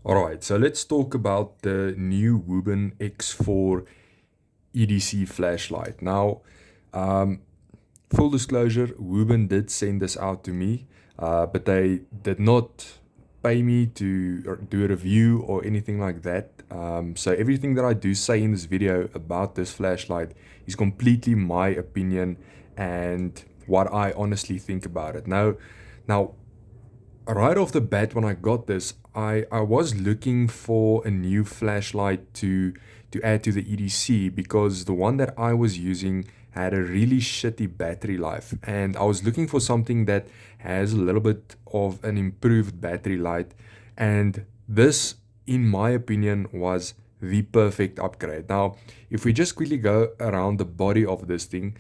Alright, so let's talk about the new Wuben X4 EDC flashlight. Now, um, full disclosure, Wuben did send this out to me, but they did not pay me to do a review or anything like that. So everything that I do say in this video about this flashlight is completely my opinion and what I honestly think about it. Now, right off the bat when I got this, I was looking for a new flashlight to add to the EDC because the one that I was using had a really shitty battery life, and I was looking for something that has a little bit of an improved battery life, and this, in my opinion, was the perfect upgrade. Now, if we just quickly go around the body of this thing,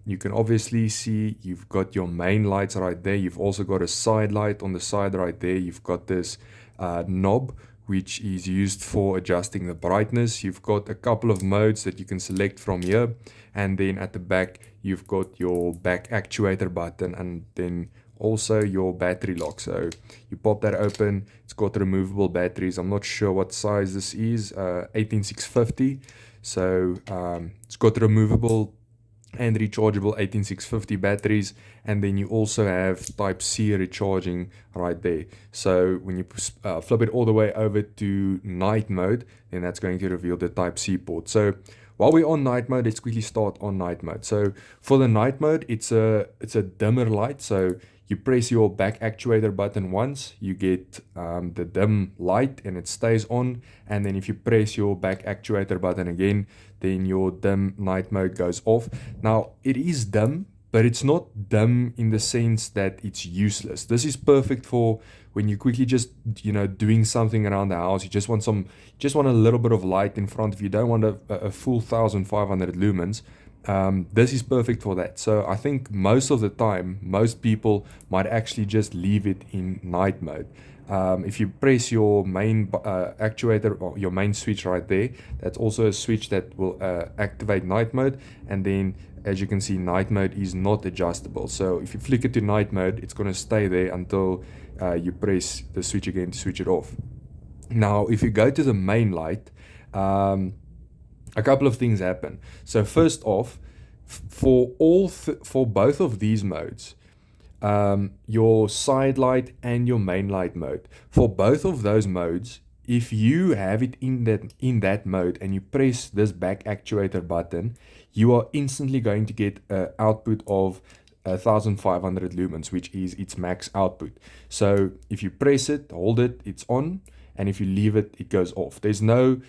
you can obviously see you've got your main lights right there. You've also got a side light on the side right there. You've got this knob, which is used for adjusting the brightness. You've got a couple of modes that you can select from here. And then at the back, you've got your back actuator button and then also your battery lock. So you pop that open. It's got removable batteries. I'm not sure what size this is, 18650. So it's got removable and rechargeable 18650 batteries, and then you also have type C recharging right there. So when you flip it all the way over to night mode, then that's going to reveal the type C port. So while we're on night mode, let's quickly start on night mode. So for the night mode, it's a dimmer light. So you press your back actuator button once, you get the dim light and it stays on. And then if you press your back actuator button again, then your dim night mode goes off. Now, it is dim, but it's not dim in the sense that it's useless. This is perfect for when you quickly just, doing something around the house. You just want a little bit of light in front of you. You don't want a full 1500 lumens. This is perfect for that. So I think most of the time, most people might actually just leave it in night mode. If you press your main actuator or your main switch right there, that's also a switch that will activate night mode. And then as you can see, night mode is not adjustable. So if you flick it to night mode, it's going to stay there until you press the switch again to switch it off. Now, if you go to the main light, a couple of things happen. So first off, for both of these modes, your side light and your main light mode, for both of those modes, if you have it in that mode and you press this back actuator button, you are instantly going to get an output of 1500 lumens, which is its max output. So if you press it, hold it, it's on, and if you leave it, it goes off. There's no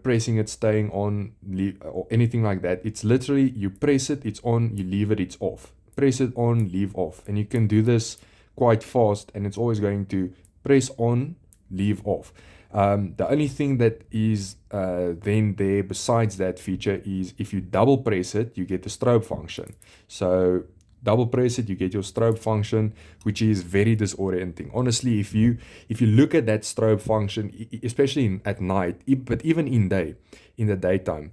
pressing it, staying on, leave, or anything like that. It's literally, you press it, it's on, you leave it, it's off. Press it on, leave off. And you can do this quite fast, and it's always going to press on, leave off. The only thing that is then there besides that feature is if you double press it, you get the strobe function. So double press it, you get your strobe function, which is very disorienting. Honestly, if you look at that strobe function, especially at night, but even in the daytime,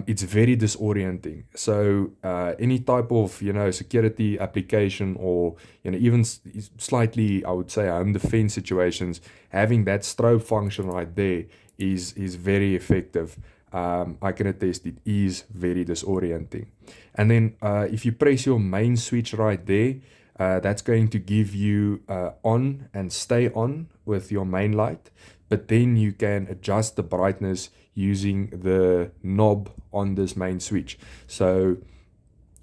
it's very disorienting. So any type of security application or even slightly, I would say, home defense situations, having that strobe function right there is very effective. I can attest it is very disorienting. And then if you press your main switch right there, that's going to give you on and stay on with your main light. But then you can adjust the brightness using the knob on this main switch. So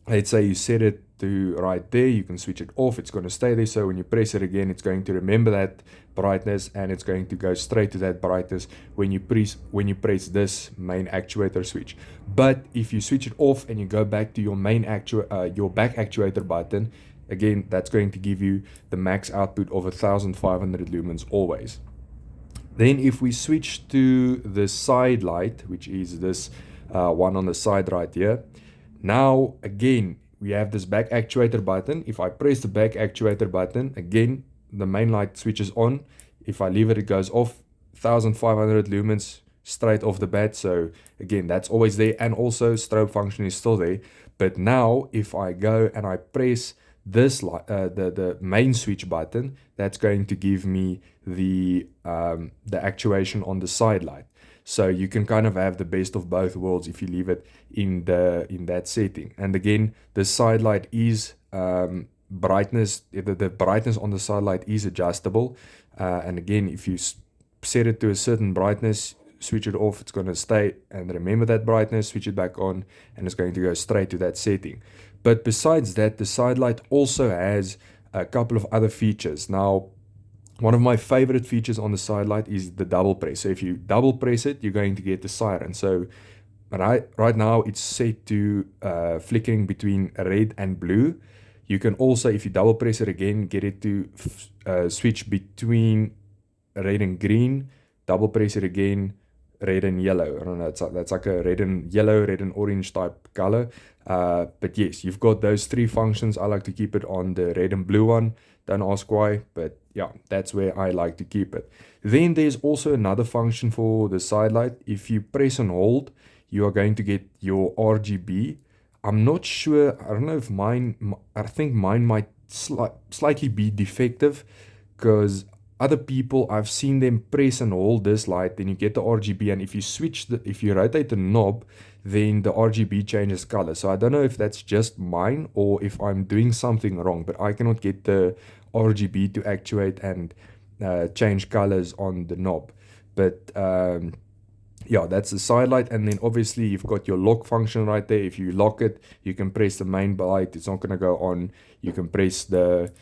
let's say you set it to right there, you can switch it off, it's going to stay there. So when you press it again, it's going to remember that brightness and it's going to go straight to that brightness when you press this main actuator switch. But if you switch it off and you go back to your your back actuator button, again, that's going to give you the max output of 1500 lumens always. Then if we switch to the side light, which is this one on the side right here, now again, we have this back actuator button. If I press the back actuator button, again, the main light switches on. If I leave it, it goes off, 1500 lumens straight off the bat. So again, that's always there. And also strobe function is still there. But now if I go and I press the main switch button, that's going to give me the actuation on the side light. So you can kind of have the best of both worlds if you leave it in that setting. And again, the side light is brightness. The brightness on the side light is adjustable. And again, if you set it to a certain brightness, switch it off, it's going to stay and remember that brightness, switch it back on, and it's going to go straight to that setting. But besides that, the side light also has a couple of other features. Now, one of my favorite features on the side light is the double press. So if you double press it, you're going to get the siren. So right now it's set to flickering between red and blue. You can also, if you double press it again, get it to switch between red and green. Double press it again, red and yellow. I don't know, that's like a red and yellow, red and orange type color. But yes, you've got those three functions. I like to keep it on the red and blue one. Don't ask why, but yeah, that's where I like to keep it. Then there's also another function for the side light. If you press and hold, you are going to get your RGB. I'm not sure, I don't know if I think mine might slightly be defective, because other people, I've seen them press and hold this light, then you get the RGB, and if you rotate the knob, then the RGB changes color. So I don't know if that's just mine or if I'm doing something wrong, but I cannot get the RGB to actuate and change colors on the knob. But yeah, that's the side light. And then obviously you've got your lock function right there. If you lock it, you can press the main light, it's not going to go on. You can press the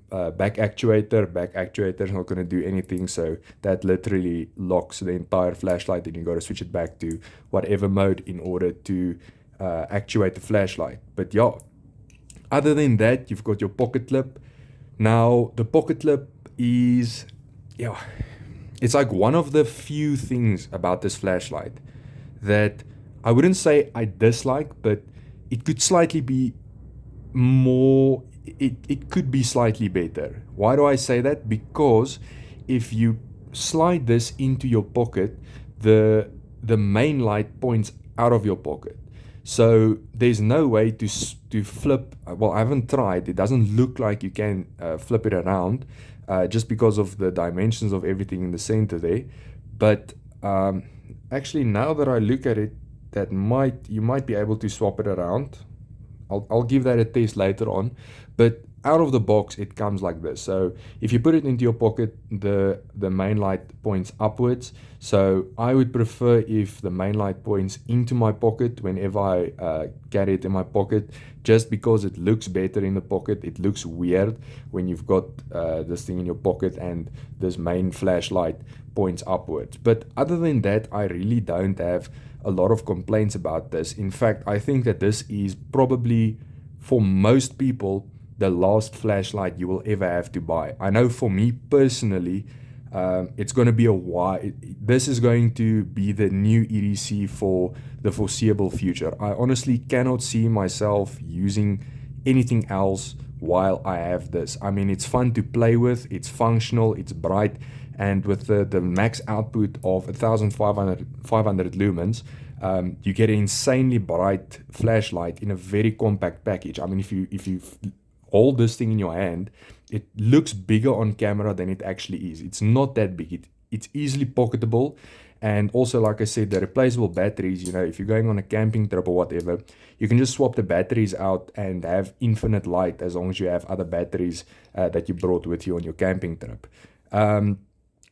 back actuator is not going to do anything, so that literally locks the entire flashlight, and you got to switch it back to whatever mode in order to actuate the flashlight. But yeah, other than that, you've got your pocket clip. Now the pocket clip is, yeah, it's like one of the few things about this flashlight that I wouldn't say I dislike, but it could slightly be more, it could be slightly better. Why do I say that? Because if you slide this into your pocket, the main light points out of your pocket. So there's no way to flip. Well, I haven't tried. It doesn't look like you can flip it around just because of the dimensions of everything in the center there. But actually, now that I look at it, you might be able to swap it around. I'll give that a test later on, but out of the box it comes like this. So if you put it into your pocket, the main light points upwards. So I would prefer if the main light points into my pocket whenever I carry it in my pocket, just because it looks better in the pocket. It looks weird when you've got this thing in your pocket and this main flashlight points upwards. But other than that, I really don't have a lot of complaints about this. In fact, I think that this is probably, for most people, the last flashlight you will ever have to buy. I know for me personally, it's going to be a while. This is going to be the new EDC for the foreseeable future. I honestly cannot see myself using anything else while I have this. I mean, it's fun to play with, it's functional, it's bright, and with the max output of 1500 lumens, you get an insanely bright flashlight in a very compact package. I mean, if you hold this thing in your hand, it looks bigger on camera than it actually is. It's not that big. It's easily pocketable. And also, like I said, the replaceable batteries, if you're going on a camping trip or whatever, you can just swap the batteries out and have infinite light as long as you have other batteries that you brought with you on your camping trip.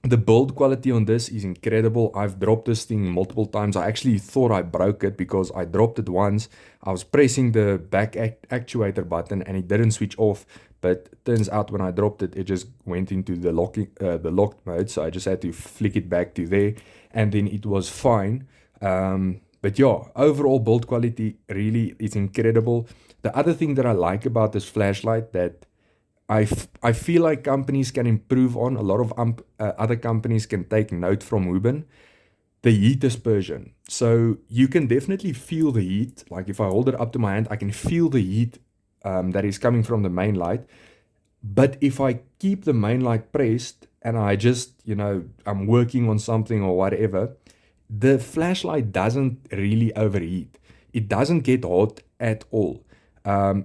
The build quality on this is incredible. I've dropped this thing multiple times. I actually thought I broke it because I dropped it once. I was pressing the back actuator button and it didn't switch off. But it turns out when I dropped it, it just went into the locked mode. So I just had to flick it back to there, and then it was fine. But yeah, overall build quality really is incredible. The other thing that I like about this flashlight that I feel like companies can improve on, a lot of other companies can take note from Wuben, the heat dispersion. So you can definitely feel the heat. Like if I hold it up to my hand, I can feel the heat that is coming from the main light. But if I keep the main light pressed and I just, I'm working on something or whatever, the flashlight doesn't really overheat. It doesn't get hot at all.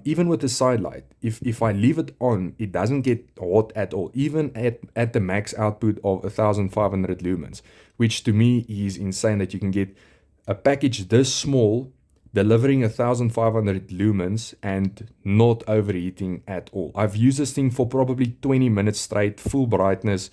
Even with the side light, if I leave it on, it doesn't get hot at all, even at the max output of 1500 lumens, which to me is insane that you can get a package this small delivering 1500 lumens and not overheating at all. I've used this thing for probably 20 minutes straight, full brightness.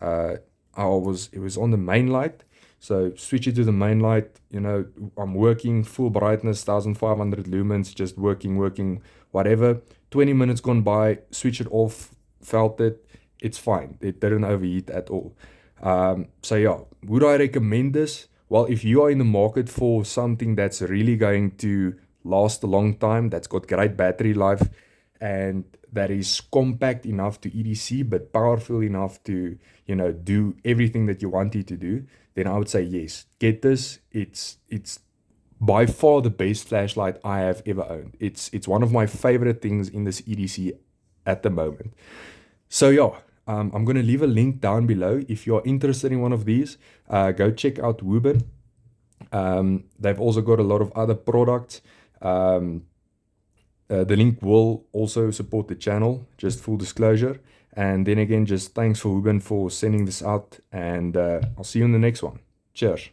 It was on the main light. So switch it to the main light, I'm working full brightness, 1500 lumens, just working, whatever. 20 minutes gone by, switch it off, felt it, it's fine. It didn't overheat at all. So yeah, would I recommend this? Well, if you are in the market for something that's really going to last a long time, that's got great battery life, and that is compact enough to EDC, but powerful enough to, do everything that you want it to do, then I would say yes, get this. It's by far the best flashlight I have ever owned. It's one of my favorite things in this EDC at the moment. So yeah, I'm going to leave a link down below. If you're interested in one of these, go check out Wuben. They've also got a lot of other products. The link will also support the channel, just full disclosure. And then again, just thanks for Wuben for sending this out, and I'll see you in the next one. Cheers.